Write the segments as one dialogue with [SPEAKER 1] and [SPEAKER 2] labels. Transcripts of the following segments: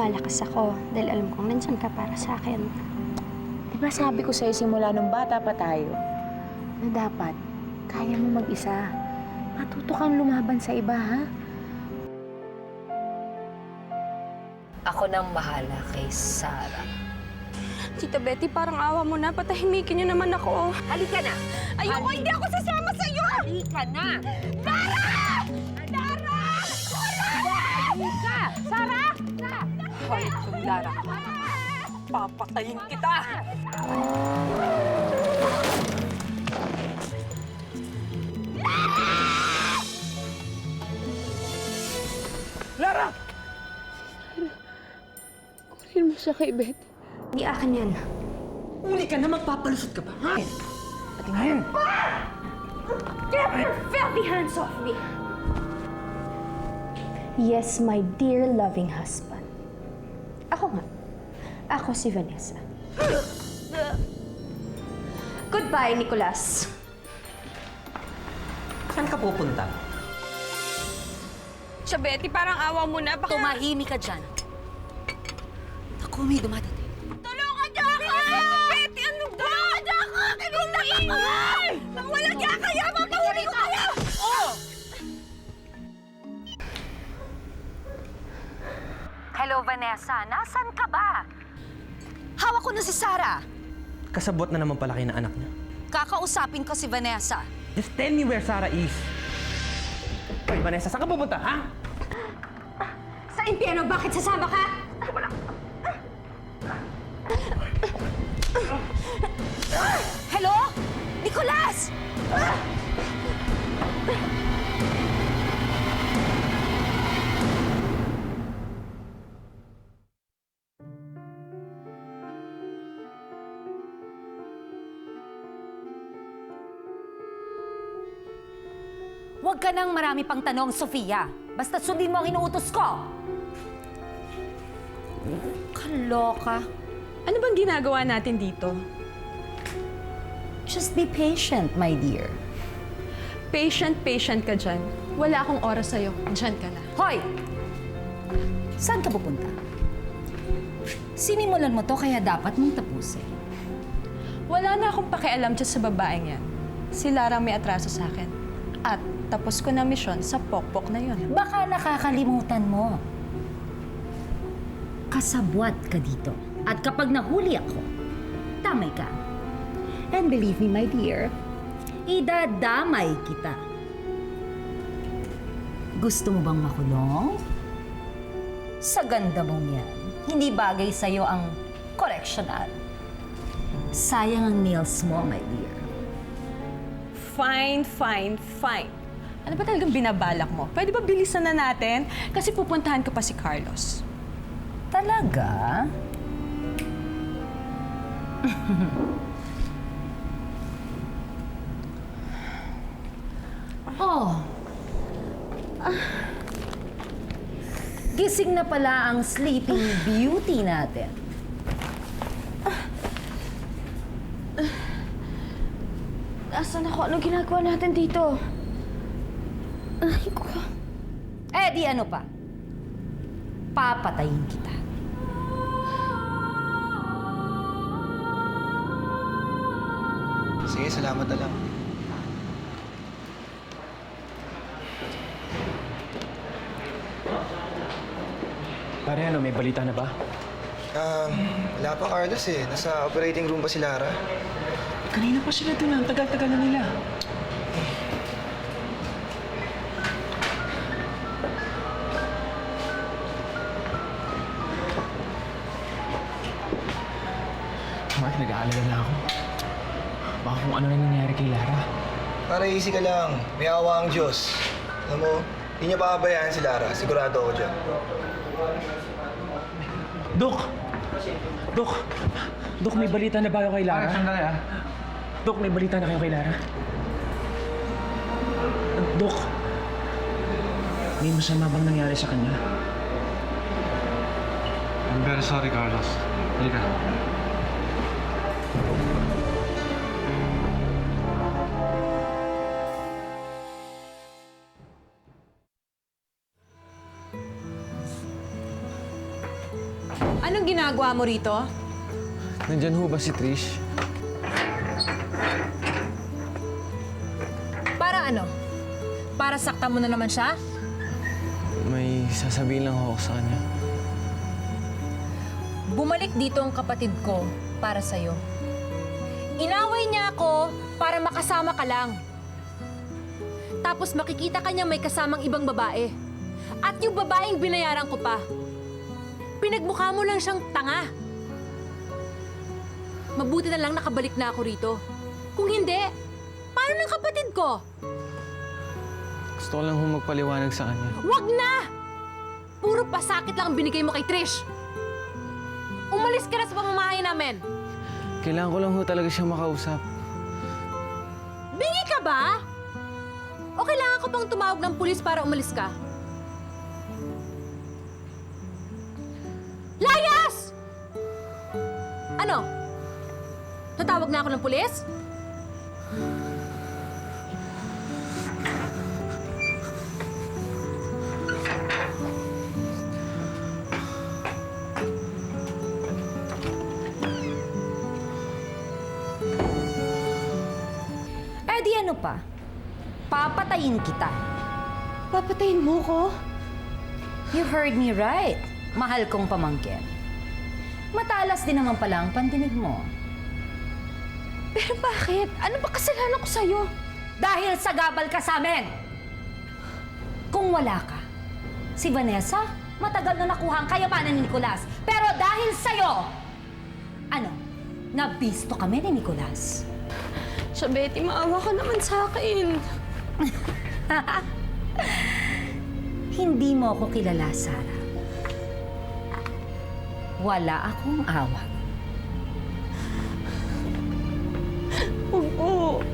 [SPEAKER 1] lumalakas ako dahil alam kong nandyan ka para sa akin.
[SPEAKER 2] Diba sabi ko sa'yo simula nung bata pa tayo, na dapat kaya mo mag-isa. Matuto kang lumaban sa iba, ha?
[SPEAKER 3] Ako nang bahala kay Sarah.
[SPEAKER 1] Tita Betty, parang awa mo na. Patahimikin niyo naman ako.
[SPEAKER 3] Halika na!
[SPEAKER 1] Ayoko, hindi ako sasama sa'yo!
[SPEAKER 3] Halika na!
[SPEAKER 1] Dara! Dara!
[SPEAKER 3] Halika! Sarah! Hoy, Sundara! Papatayin kita!
[SPEAKER 4] Lara!
[SPEAKER 2] Kunin mo siya kay Betty.
[SPEAKER 1] Hindi akin yan.
[SPEAKER 4] Uli ka na, magpapalusot ka pa, ha? Pati ngayon.
[SPEAKER 1] Get your filthy hands off me! Yes, my dear loving husband. Ako nga. Ako si Vanessa. Goodbye, Nicholas.
[SPEAKER 4] Saan ka pupunta?
[SPEAKER 1] Siya, Betty, parang awa mo na. Baka...
[SPEAKER 3] Tumahimik ka dyan. Naku, may dumadating.
[SPEAKER 1] Tulungan niyo ako! Betty, ano ba? Tulungan niyo ako! Huwag na ingay! Nang wala niya kaya, mapahuli ko kayo!
[SPEAKER 3] Oh! Hello, Vanessa. Nasaan ka ba? Hawak ko na si Sarah.
[SPEAKER 4] Kasabot na naman pala kayo na anak niya.
[SPEAKER 3] Kakausapin ko si Vanessa.
[SPEAKER 4] Just tell me where Sarah is. Hoy, Vanessa, saan ka pupunta, ha?
[SPEAKER 1] Sa impyerno, bakit sasama ka?
[SPEAKER 3] Hello? Nicholas! Huwag ka nang marami pang tanong, Sofia. Basta sundin mo ang inuutos ko. Kaloka.
[SPEAKER 1] Ano bang ginagawa natin dito?
[SPEAKER 3] Just be patient, my dear.
[SPEAKER 1] Patient ka dyan. Wala akong oras sa'yo. Dyan ka na.
[SPEAKER 3] Hoy! Saan ka pupunta? Sinimulan mo to kaya dapat mong tapusin.
[SPEAKER 1] Wala na akong pakialam dyan sa babaeng yan. Si Lara may atraso sa akin. At tapos ko na misyon sa pokpok na yun.
[SPEAKER 3] Baka nakakalimutan mo. Kasabwat ka dito. At kapag nahuli ako, tamay ka. And believe me, my dear, idadamay kita. Gusto mo bang makulong? Sa ganda mong yan, hindi bagay sa'yo ang correctional. Sayang ang nails mo, my dear.
[SPEAKER 1] Fine. Ano ba talagang binabalak mo? Pwede ba bilisan na natin? Kasi pupuntahan ko pa si Carlos.
[SPEAKER 3] Talaga? Oh. Gising na pala ang Sleeping Beauty natin.
[SPEAKER 1] Nasaan ako? Anong ginagawa natin dito? Ay, ko.
[SPEAKER 3] Eh, di ano pa? Papatayin kita.
[SPEAKER 5] Sige, salamat na lang.
[SPEAKER 4] Pare, ano, may balita na ba?
[SPEAKER 5] Wala pa, Carlos eh. Nasa operating room pa si Lara.
[SPEAKER 4] Kanina pa sila doon, ang tagal-tagal na nila. Mark, nag-aalala na ako. Baka kung ano na nangyari kay Lara.
[SPEAKER 5] Para easy ka lang. May awa ang Diyos. Alam mo, hindi niya papabayaan si Lara. Sigurado ako dyan.
[SPEAKER 4] Dok! Dok! Dok, may balita na ba kayo kay Lara?
[SPEAKER 6] Sandali ah.
[SPEAKER 4] Dok, may balita na kayo kay Lara? Dok, may masama bang nangyari sa kanya?
[SPEAKER 6] I'm very sorry, Carlos. Halika.
[SPEAKER 1] Anong ginagawa mo rito?
[SPEAKER 4] Nandyan ho ba si Trish?
[SPEAKER 7] Para ano? Para saktan mo na naman siya?
[SPEAKER 4] May sasabihin lang ako sa kanya.
[SPEAKER 7] Bumalik dito ang kapatid ko para sa'yo. Inaway niya ako para makasama ka lang. Tapos makikita ka niya may kasamang ibang babae. At yung babaeng binayaran ko pa. Pinagmukha mo lang siyang tanga. Mabuti na lang nakabalik na ako rito. Kung hindi, paano ng kapatid ko?
[SPEAKER 4] Gusto ko lang ho magpaliwanag sa kanya.
[SPEAKER 7] Wag na! Puro pasakit lang ang binigay mo kay Trish. Umalis ka na sa pamamahay namin.
[SPEAKER 4] Kailangan ko lang ho talaga siya makausap.
[SPEAKER 7] Bingi ka ba? O kailangan ko pang tumawag ng pulis para umalis ka? Layas! Ano? Tatawag na ako ng pulis?
[SPEAKER 3] Eh di ano pa? Papatayin kita.
[SPEAKER 1] Papatayin mo ko?
[SPEAKER 3] You heard me right. Mahal kong pamangkin. Matalas din naman pala ang pandinig mo.
[SPEAKER 1] Pero bakit? Ano ba kasalanan ko sa'yo?
[SPEAKER 3] Dahil sagabal ka sa amin! Kung wala ka, si Vanessa, matagal na nakuha ang kayapanan ni Nicolas. Pero dahil sa'yo, ano, nabisto kami ni Nicolas.
[SPEAKER 1] Siya, Betty, maawa ka naman sa akin.
[SPEAKER 3] Hindi mo ako kilala, Sarah. Wala akong awa.
[SPEAKER 1] Oo.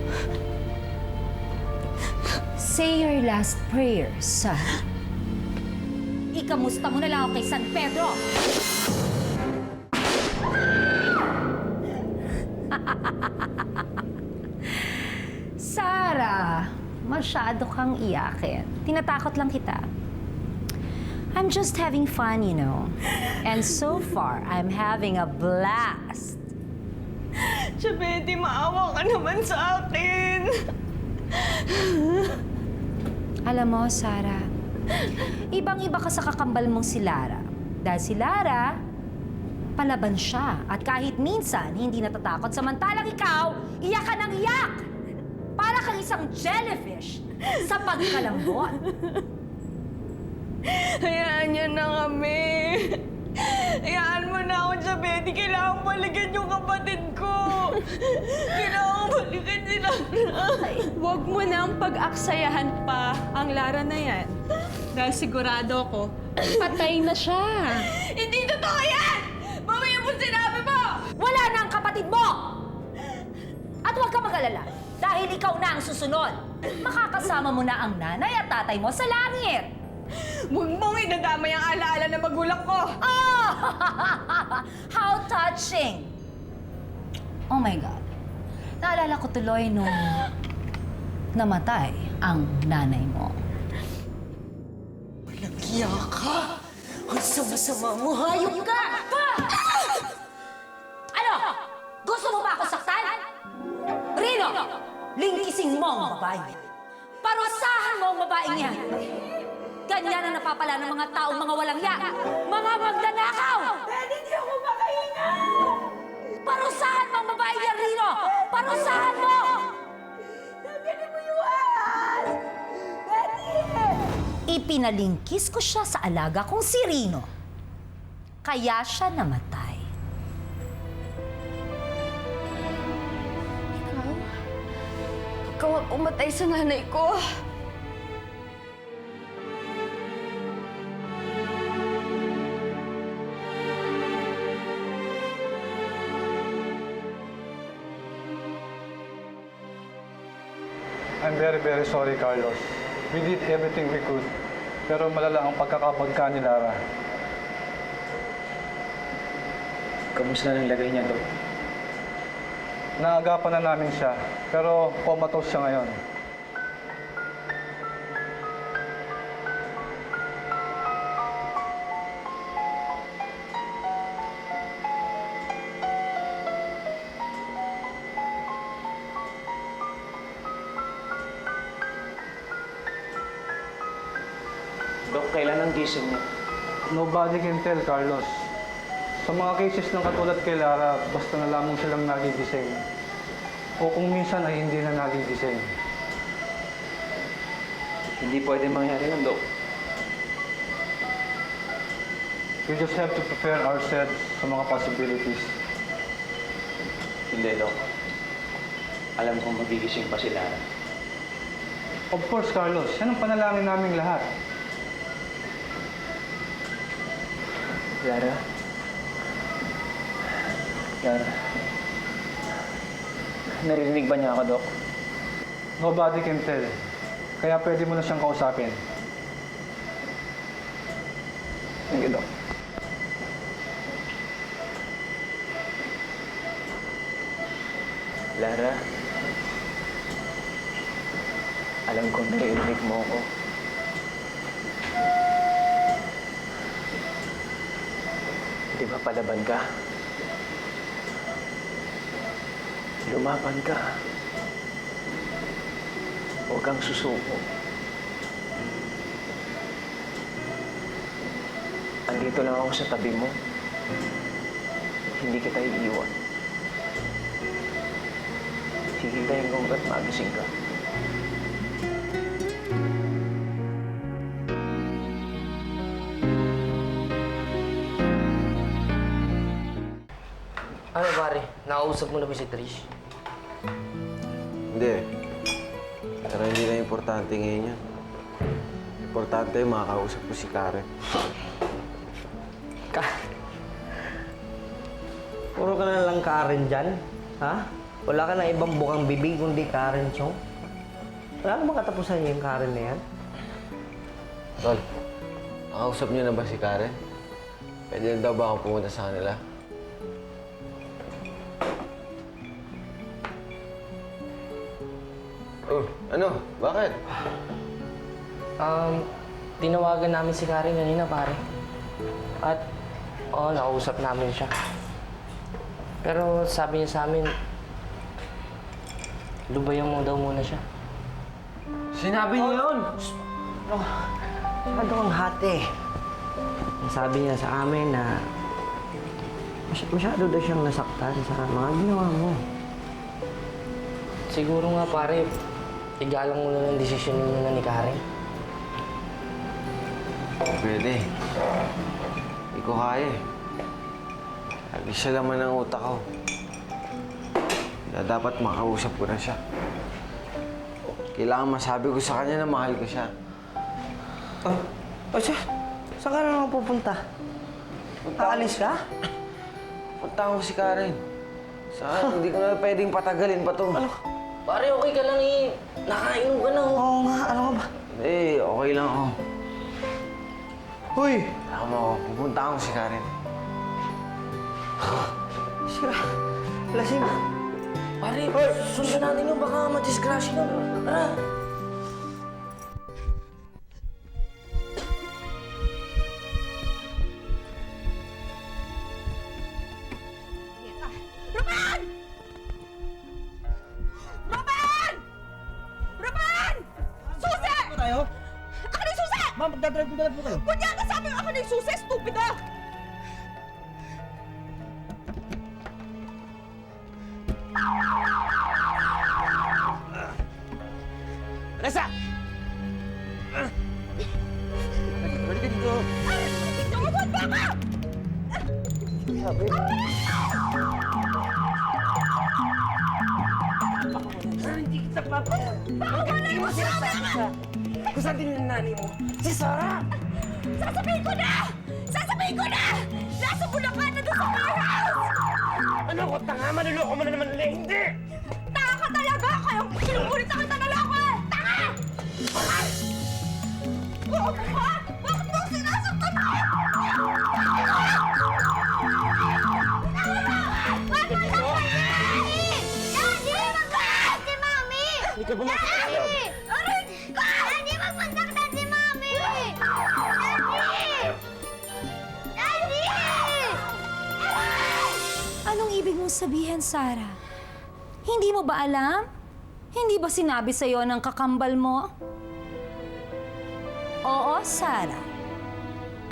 [SPEAKER 3] Say your last prayer, Sarah. Ikamusta mo na lang ako kay San Pedro. Sarah, masyado kang iyakin. Tinatakot lang kita. I'm just having fun, you know. And so far, I'm having a blast.
[SPEAKER 1] Siya, Betty, maawa ka naman sa akin.
[SPEAKER 3] Alam mo, Sarah, ibang-iba ka sa kakambal mong si Lara. Dahil si Lara, palaban siya. At kahit minsan, hindi natatakot. Samantalang ikaw, iyak ka ng iyak! Para kang isang jellyfish sa pagkalambot.
[SPEAKER 1] Hayaan niyo na kami. Hayaan mo na ako siya, Betty. Kailangan balikan yung kapatid ko. Kailangan balikan sila. Huwag mo nang pag-aksayahan pa ang Lara na yan. Dahil sigurado ko, patay na siya. Hindi totoo yan! Mamaya mo sinabi mo!
[SPEAKER 3] Wala na ang kapatid mo! At huwag ka mag-alala, dahil ikaw na ang susunod. Makakasama mo na ang nanay at tatay mo sa langit.
[SPEAKER 1] Huwag mong idadamay ang alaala ng magulang ko.
[SPEAKER 3] Oh! How touching! Oh my God. Naalala ko tuloy nung namatay ang nanay mo.
[SPEAKER 8] Nagya ka! Ang sama-sama mo, hayop ka!
[SPEAKER 3] Ano? Gusto mo ba ako saktan? Rino! Lingkising mo ang babaeng yan. Parusahan mo ang babaeng yan. Ganyan ang napapala ng mga taong mga walang ya. Mga magnanakaw!
[SPEAKER 8] Pwede hindi ako makahinga!
[SPEAKER 3] Parusahan mo ang babaeng yan, Rino! Parusahan mo!
[SPEAKER 8] Nagaling mo yung ahas! Pwede!
[SPEAKER 3] Ipinalingkis ko siya sa alaga kong si Rino. Kaya siya namatay.
[SPEAKER 1] Ikaw ang umatay sa nanay ko.
[SPEAKER 6] I'm very, very sorry, Carlos. We did everything we could. Pero malala ang pagkakabagka ni Lara.
[SPEAKER 4] Kamusta na ang lagay niya, Dok?
[SPEAKER 6] Naagapan na namin siya, pero comatose siya ngayon.
[SPEAKER 4] Dok, kailan ang gising niya?
[SPEAKER 6] Nobody can tell, Carlos. Sa mga cases ng katulad kay Lara, basta na lamang silang nagigising. O kung minsan ay hindi na nagigising.
[SPEAKER 4] Hindi pwede mangyari yun, Dok.
[SPEAKER 6] We just have to prepare ourselves sa mga possibilities.
[SPEAKER 4] Hindi, Dok. Alam kong magigising pa si Lara.
[SPEAKER 6] Of course, Carlos. Yan ang panalangin naming lahat.
[SPEAKER 4] Lara? Lara? Naririnig ba niya ako, Dok?
[SPEAKER 6] Nobody can tell. Kaya pwede mo na siyang kausapin.
[SPEAKER 4] Thank you, Dok. Lara? Alam kong naririnig mo ako. Di ba palaban ka? Lumaban ka. Huwag kang susuko. Andito lang ako sa tabi mo. Hindi kita iiwan. Hihintayin ko hanggat magising ka.
[SPEAKER 8] Ano pare, nakausap mo na ba si Trish?
[SPEAKER 9] Hindi. Pero hindi na importante ngayon yan. Importante, makakausap ko si Karen.
[SPEAKER 8] Puro ka na lang Karen dyan, ha? Wala ka na ibang bukang bibig kundi Karen Chong. Wala namang katapusan yung Karen na yan.
[SPEAKER 9] Tol, makausap niyo na ba si Karen? Pwede na daw ba akong pumunta sa kanila? Oh, ano? Bakit?
[SPEAKER 8] Tinawagan namin si Karen kanina, pare. At, nakausap namin siya. Pero sabi niya sa amin, lubayan mo daw muna siya.
[SPEAKER 9] Sinabi niyo yun!
[SPEAKER 8] Masyado kang hati. Sabi niya sa amin na masyado daw siyang nasaktan sa mga ginawa mo. Siguro nga, pare, igalang mo na ng desisyon mo na ni Karen.
[SPEAKER 9] Pwede. Hindi ko kaya eh. Lagi siya laman ng utak ko. Kaya dapat makausap ko na siya. Kailangan masabi ko sa kanya na mahal ko siya.
[SPEAKER 8] Siya, saan ka na naman pupunta? Aalis ka?
[SPEAKER 9] Punta ko si Karen. Saan? Hindi ko na pwedeng patagalin pa to.
[SPEAKER 8] Pare, okay ka lang eh. Nakainom ka na. Oo nga, ano ka ba?
[SPEAKER 9] Eh, okay lang ako.
[SPEAKER 8] Uy!
[SPEAKER 9] Tama ako. Pupunta ako si Karen.
[SPEAKER 8] Sira, lasing. Pare, sundan natin yung baka madisgrasya ka. Tara!
[SPEAKER 1] Roman! Roman! Roman! Susi! Ano tayo? Ako na yung susi! Ma'am, magdadrive po kayo. Kunya ka sabi ako na yung susi, stupido!
[SPEAKER 8] Vanessa! Balik ka dito.
[SPEAKER 1] Tumabot ba ka?
[SPEAKER 8] Sabi. Hindi kita papayag. Hindi mo sinasabi ka. Kung saan din yung nanay mo? Si Sarah!
[SPEAKER 1] Sasabihin ko na! Sasabihin ko na! Nasa Bulacan na doon sa warehouse!
[SPEAKER 8] Ano ko, tanga? Manuloko mo na naman nila. Hindi!
[SPEAKER 1] Tanga ka talaga! Kaya kinukulit na kita naloko eh! Tanga! Bakit? Oo ba? Bakit mo sinasaktan mo? Daddy! Magpasaktan si Mami!
[SPEAKER 8] Hindi ka bumasok sa loob.
[SPEAKER 1] Aray! Daddy! Magpasaktan si Mami! Daddy! Daddy!
[SPEAKER 3] Anong ibig mong sabihin, Sarah? Hindi mo ba alam? Hindi ba sinabi sa'yo ng kakambal mo? Oo, Sarah.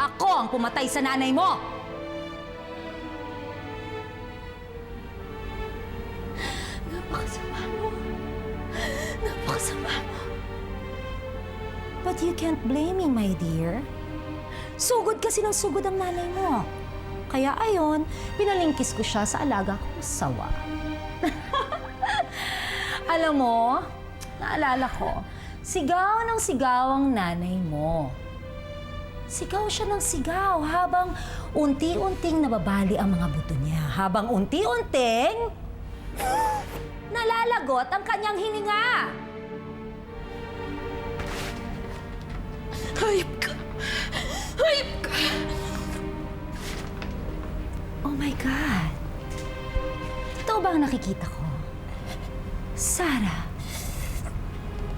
[SPEAKER 3] Ako ang pumatay sa nanay mo!
[SPEAKER 1] Napakasama mo. Napakasama mo.
[SPEAKER 3] But you can't blame me, my dear. Sugod kasi ng sugod ang nanay mo. Kaya ayon, pinalingkis ko siya sa alaga kong sawa. Alam mo, naalala ko, sigaw ng sigaw ang nanay mo. Sigaw siya ng sigaw habang unti-unting nababali ang mga buto niya. Habang unti-unting nalalagot ang kanyang hininga.
[SPEAKER 1] Hayop ka! Hayop ka!
[SPEAKER 3] Oh my God! Totoo ba ang nakikita ko? Sarah,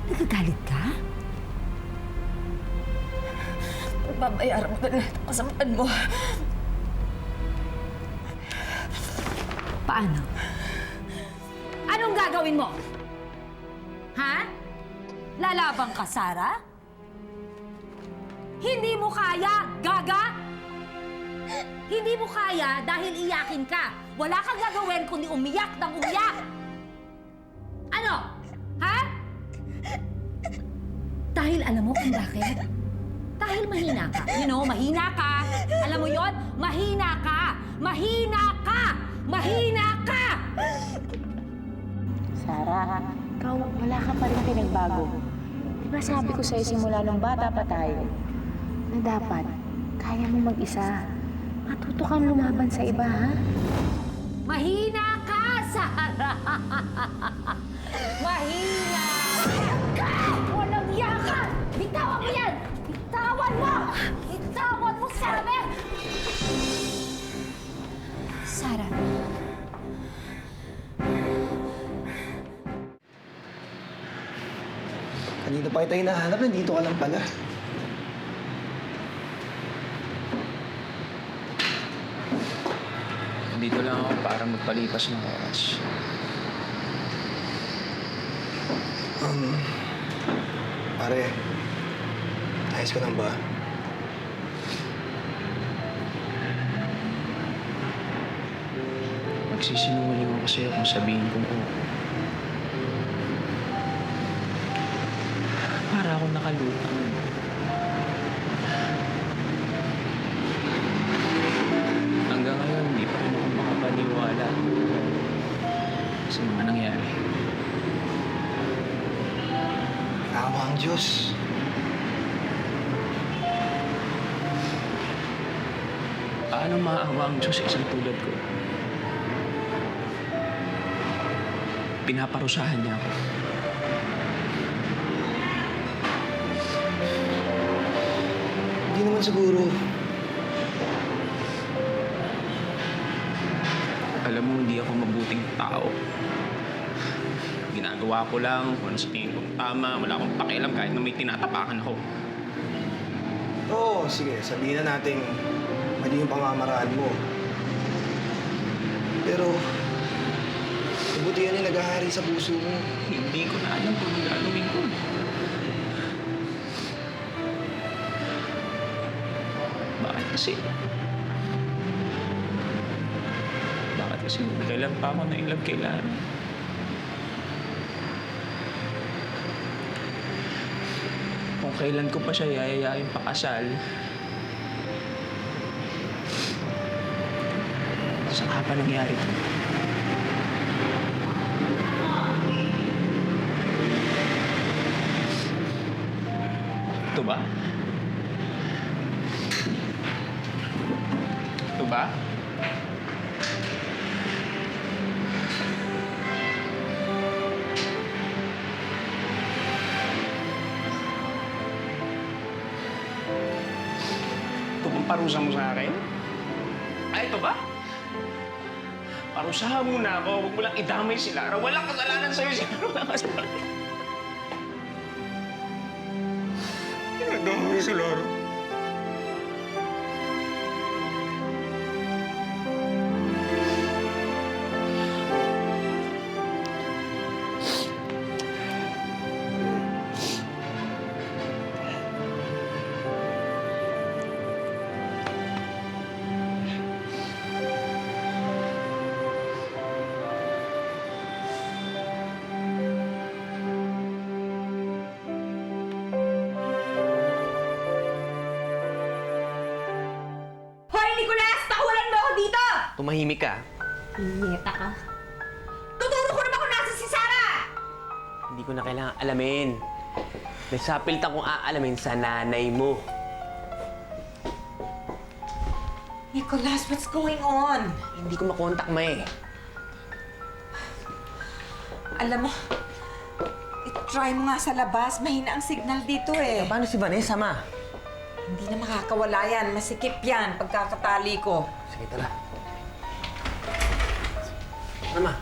[SPEAKER 3] nagagalit ka?
[SPEAKER 1] Babayaran mo na lahat ng kasamaan mo.
[SPEAKER 3] Paano? Anong gagawin mo? Ha? Lalabang ka, Sarah? Hindi mo kaya, gaga? Hindi mo kaya dahil iyakin ka. Wala kang gagawin kundi umiyak ng umiyak. Ano? Ha? Dahil alam mo kung bakit? Dahil mahina ka. You know, mahina ka. Alam mo yon? Mahina ka. Mahina ka. Mahina ka!
[SPEAKER 2] Sarah, ikaw wala ka pa rin pinagbago. Diba sabi ko sa'yo simula nung bata pa tayo, na dapat kaya mo mag-isa. Matuto kang lumaban sa iba, ha?
[SPEAKER 3] Mahina ka, Sarah! Mahina ka! Walang yakan! Bitawan mo yan! Bitawan mo! Bitawan mo, Sarah! Sarah,
[SPEAKER 5] Kanina pa kita hinahanap, nandito ka lang pala.
[SPEAKER 4] Dito lang ako para magpalipas ng oras.
[SPEAKER 5] Pare, ayos ka lang ba?
[SPEAKER 4] Magsisinungaling ako sa'yo kung sabihin kong oo. Para ako nakalutang. Hanggang ngayon, hindi pa rin ako makapaniwala sa mga nangyari.
[SPEAKER 5] Awa ang Diyos.
[SPEAKER 4] Paano maawa ang Diyos sa isang tulad ko? Pinaparusahan niya ako.
[SPEAKER 5] Hindi naman siguro.
[SPEAKER 4] Alam mo, hindi ako mabuting tao. Ginagawa ko lang kung ano sa tingin kong tama. Wala akong pakialam kahit na may tinatapakan ako.
[SPEAKER 5] Oo, sige, sabihin na natin mali yung pamamaraan mo. Pero, kabutihan yung naghahari sa puso mo.
[SPEAKER 4] Hindi ko na alam kung anong gagawin ko. Bakit kasi? Bakit kasi kailan pa ako na-inlove kay Lara? Kung kailan ko pa siya yayayain pakasal, saka pa nangyari ito? Ito ba? Ito ba? Ito bang parusa mo sa akin? Ay, ito ba? Parusahan mo na ako. Huwag mo lang idamay si Lara. Walang kasalanan sa'yo si Lara. Walang kasalanan. Idamay si Lara.
[SPEAKER 10] tumahimik ka.
[SPEAKER 7] Inyeta ka. Tuturo ko naman kung nasa si Sarah!
[SPEAKER 10] Hindi ko na kailangan alamin. May sapilitan kong aalamin sa nanay mo.
[SPEAKER 1] Nicholas, what's going on?
[SPEAKER 10] Hindi ko makontak mo eh.
[SPEAKER 1] Alam mo, try mo nga sa labas. Mahina ang signal dito eh.
[SPEAKER 10] Paano si Vanessa, ma?
[SPEAKER 1] Hindi na makakawala yan. Masikip yan pagkakatali ko.
[SPEAKER 10] Sige, tara. Ano, ma?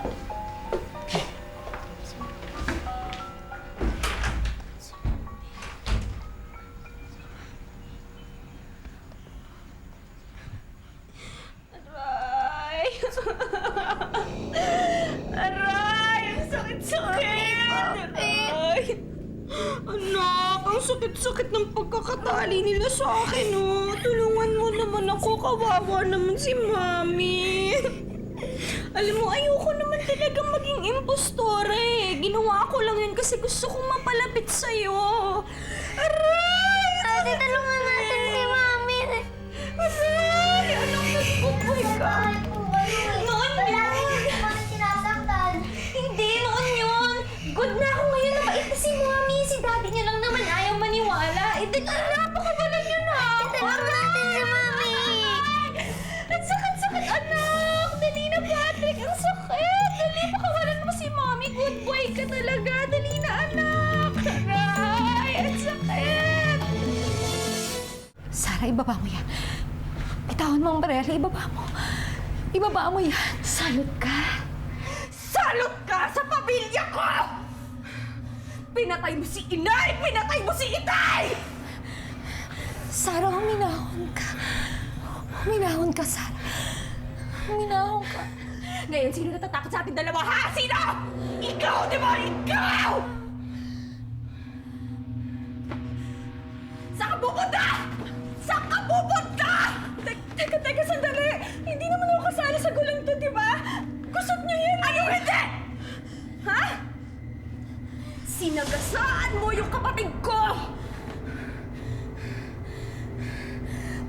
[SPEAKER 1] Aray! Aray! Ang sakit-sakit! Aray! Anak, ang sakit-sakit ng pagkakatali nila sa akin, oh. Tulungan mo naman ako. Kawawa naman si Mami. Alam mo, ayoko naman talaga maging impostora eh. Ginawa ko lang yun kasi gusto kong mapalapit sa'yo. Aray!
[SPEAKER 2] Ate, tulungan natin si Mami.
[SPEAKER 1] Aray! Anak, nagpupoy ka. Noon yun! Hindi, noon yun. Good na ako ngayon. Nabait na si Mami. Si Daddy niya lang naman ayaw maniwala. Eh, napakawalan niyo na ako.
[SPEAKER 2] Tulungan natin si Mami.
[SPEAKER 1] Ang sakit-sakit, anak! Dali na, Patrick! Ang sakit! Dali, pakawalan mo si Mami. Good boy ka talaga. Dali na, anak! Aray! Ang sakit!
[SPEAKER 3] Sarah, ibaba mo yan. Bitawan mo ang barela, ibaba mo. Ibaba mo yan. Salot ka.
[SPEAKER 1] Salot ka sa pamilya ko! Pinatay mo si Inay! Pinatay mo si Itay!
[SPEAKER 3] Sarah, huminahon ka. Huminahon ka, Sarah. Huminahon ka.
[SPEAKER 1] Ngayon, sino natatakot sa ating dalawa, ha? Sino? Ikaw, di ba? Ikaw! Saan ka pupunta? Saan ka pupunta? Teka, sandali. Hindi naman ako kasali sa gulong to, di ba? Gusot niyo yan. Ano hindi? Ha? Sinagasaan mo yung kapatid ko!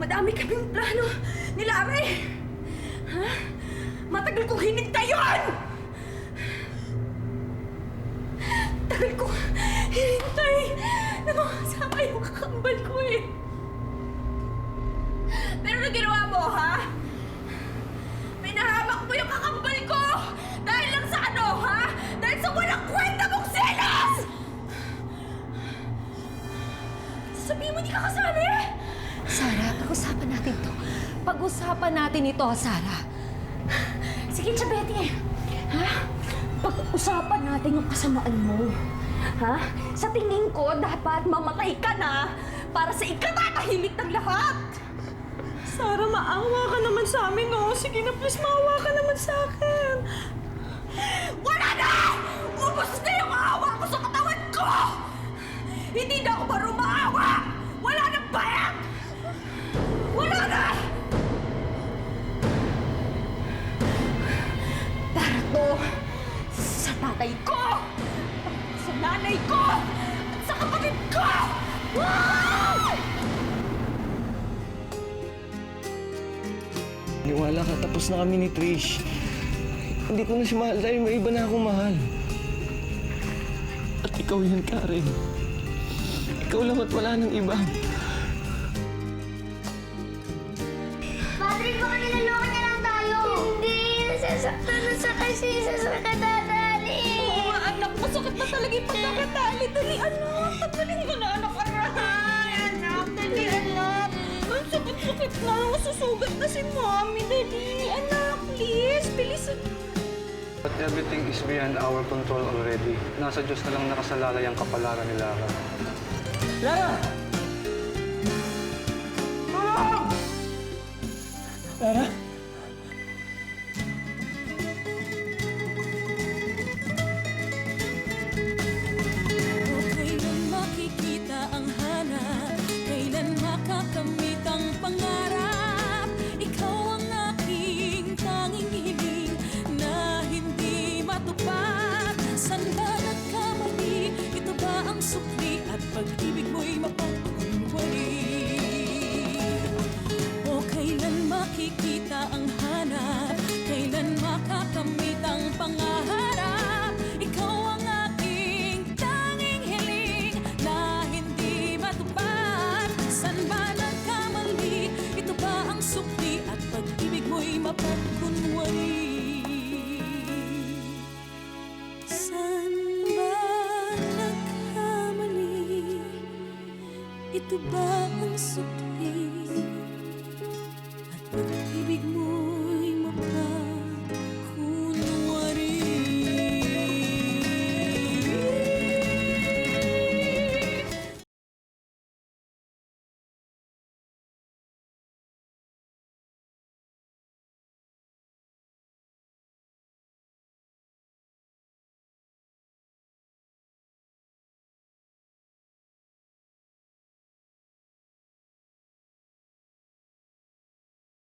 [SPEAKER 1] Madami kaming plano ni Larry. Ha? Matagal kong hinintay yun! Tagal kong hinintay na makasama yung kakambal ko eh. Pero ano ginawa mo, ha? Pinahamak mo yung kakambal ko! Dahil lang sa ano, ha? Dahil sa walang kwenta mong selos! Sabihin mo di ka kasali?
[SPEAKER 3] Sarah, pag-usapan natin to. Pag-usapan natin ito, Sarah.
[SPEAKER 7] Sige, Chabete. Ha? Pag-usapan natin yung kasamaan mo. Ha? Sa tingin ko, dapat mamatay ka na para sa ikatatahimik ng lahat.
[SPEAKER 1] Sarah, maawa ka naman sa amin, no? Sige na, please, maawa ka naman sa akin. Wala na! Ubus na yung awa ko sa katawan ko! Hindi na ako marunong maawa! Wala nang bayad! Wala na!
[SPEAKER 7] Para to sa tatay ko, sa nanay ko, at sa kapatid ko! Wow!
[SPEAKER 5] Niwala ka, tapos na kami ni Trish. Hindi ko na siya mahal dahil may iba na akong mahal. At ikaw yan, Karen. Ikaw lang at wala nang iba.
[SPEAKER 2] Patrick, baka nilaloko niya lang tayo. Hindi, nasasaktan na sa kasi sa katadali.
[SPEAKER 1] Oo nga, anak. Masakit na talaga yung pagkakatali. Dali, anak. Tanggalin mo na, anak. Aray, anak. Dali, anak. Ang sakit-sakit na. Masusugat na si Mommy. Dali, anak. Please, bilis.
[SPEAKER 6] But everything is beyond our control already. Nasa Diyos na lang nakasalalay ang kapalaran ni Lara.
[SPEAKER 5] Lara! Tulong! Lara?
[SPEAKER 11] Kailan makikita ang hanap? Kailan makakamit ang pangarap? Ikaw ang aking tanging hiling na hindi matupad. San ba nagkamali? Ito ba ang sukli at pag-ibig mo'y mapagkunwali? O kailan makikita ang hanap? makakamitang pangarap. Ikaw ang aking tanging hiling na hindi matupad. San ba nagkamali? Ito ba ang sukli at pag-ibig mo'y mapagkunwari? San ba nagkamali? Ito ba ang sukli at pag-ibig mo